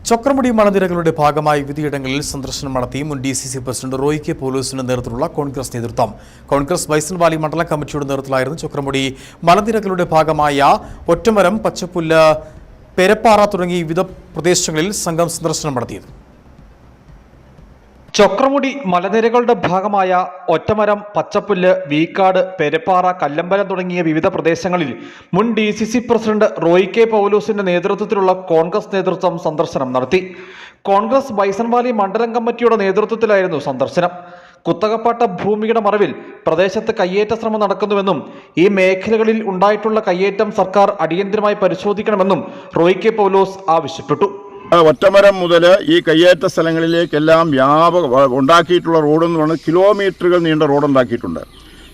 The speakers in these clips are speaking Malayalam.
ചക്രമുടി മലനിരകളുടെ ഭാഗമായി വിവിധയിടങ്ങളിൽ സന്ദർശനം നടത്തി മുൻ DCC പ്രസിഡന്റ് റോയ് കെ പൗലോസിന്റെ നേതൃത്വത്തിലുള്ള കോൺഗ്രസ് നേതൃത്വം. കോൺഗ്രസ് ബൈസൺ വാലി മണ്ഡലം കമ്മിറ്റിയുടെ നേതൃത്വത്തിലായിരുന്നു ചക്രമുടി മലനിരകളുടെ ഭാഗമായ ഒറ്റമരം, പച്ചപ്പുല്ല്, പെരപ്പാറ തുടങ്ങി വിവിധ പ്രദേശങ്ങളിൽ സംഘം സന്ദർശനം നടത്തിയത്. ചക്രമുടി മലനിരകളുടെ ഭാഗമായ ഒറ്റമരം, പച്ചപ്പുല്ല്, വീക്കാട്, പെരപ്പാറ, കല്ലമ്പലം തുടങ്ങിയ വിവിധ പ്രദേശങ്ങളിൽ മുൻ DCC പ്രസിഡന്റ് റോയ് കെ പൗലോസിന്റെ നേതൃത്വത്തിലുള്ള കോൺഗ്രസ് നേതൃത്വം സന്ദർശനം നടത്തി. കോൺഗ്രസ് ബൈസൺ വാലി മണ്ഡലം കമ്മിറ്റിയുടെ നേതൃത്വത്തിലായിരുന്നു സന്ദർശനം. കുത്തകപ്പാട്ട ഭൂമിയുടെ മറവിൽ പ്രദേശത്ത് കയ്യേറ്റ ശ്രമം നടക്കുന്നുവെന്നും ഈ മേഖലകളിൽ ഉണ്ടായിട്ടുള്ള കയ്യേറ്റം സർക്കാർ അടിയന്തരമായി പരിശോധിക്കണമെന്നും റോയ് കെ പൗലോസ് ആവശ്യപ്പെട്ടു. ഒറ്റമരം മുതൽ ഈ കയ്യേറ്റ സ്ഥലങ്ങളിലേക്കെല്ലാം ഉണ്ടാക്കിയിട്ടുള്ള റോഡെന്ന് പറഞ്ഞാൽ കിലോമീറ്ററുകൾ നീണ്ട റോഡുണ്ടാക്കിയിട്ടുണ്ട്.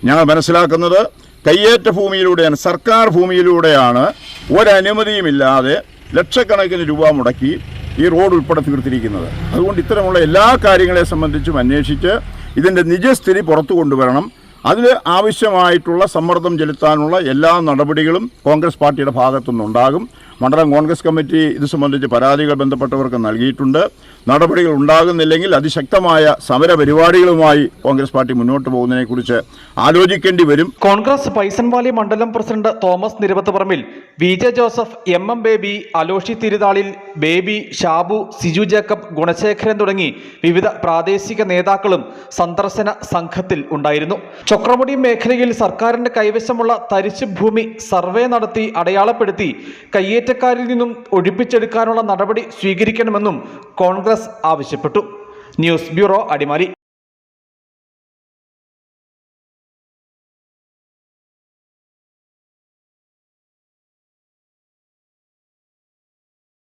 ഞങ്ങൾ മനസ്സിലാക്കുന്നത് കയ്യേറ്റ ഭൂമിയിലൂടെയാണ്, സർക്കാർ ഭൂമിയിലൂടെയാണ് ഒരനുമതിയുമില്ലാതെ ലക്ഷക്കണക്കിന് രൂപ മുടക്കി ഈ റോഡ് ഉൾപ്പെടെ തീർത്തിരിക്കുന്നത്. അതുകൊണ്ട് ഇത്തരമുള്ള എല്ലാ കാര്യങ്ങളെ സംബന്ധിച്ചും അന്വേഷിച്ച് ഇതിൻ്റെ നിജസ്ഥിതി പുറത്തു കൊണ്ടുവരണം. അതിന് ആവശ്യമായിട്ടുള്ള സമ്മർദ്ദം ചെലുത്താനുള്ള എല്ലാ നടപടികളും കോൺഗ്രസ് പാർട്ടിയുടെ ഭാഗത്തുനിന്നുണ്ടാകും. മണ്ഡലം കോൺഗ്രസ് കമ്മിറ്റി ഇത് സംബന്ധിച്ച് പരാതികൾ ബന്ധപ്പെട്ടവർക്ക് നൽകിയിട്ടുണ്ട്. നടപടികൾ ഉണ്ടാകുന്നില്ലെങ്കിൽ അതിശക്തമായ സമര പരിപാടികളുമായി കോൺഗ്രസ് പാർട്ടി മുന്നോട്ട് പോകുന്നതിനെക്കുറിച്ച് ആലോചിക്കേണ്ടി വരും. കോൺഗ്രസ് ബൈസൺ വാലി മണ്ഡലം president Thomas Niravathuparambil, VJ Joseph, MM Baby, Aloshi Thiruthalil, Baby, Shabu, Siju Jacob, Gunasekharan തുടങ്ങി വിവിധ പ്രാദേശിക നേതാക്കളും സന്ദർശന സംഘത്തിൽ ഉണ്ടായിരുന്നു. ചക്രമുടി മേഖലയിൽ സർക്കാരിന്റെ കൈവശമുള്ള തരിശ് ഭൂമി സർവേ നടത്തി അടയാളപ്പെടുത്തി കയ്യേറ്റക്കാരിൽ നിന്നും ഒഴിപ്പിച്ചെടുക്കാനുള്ള നടപടി സ്വീകരിക്കണമെന്നും കോൺഗ്രസ് ആവശ്യപ്പെട്ടു. News bureau, Adimali.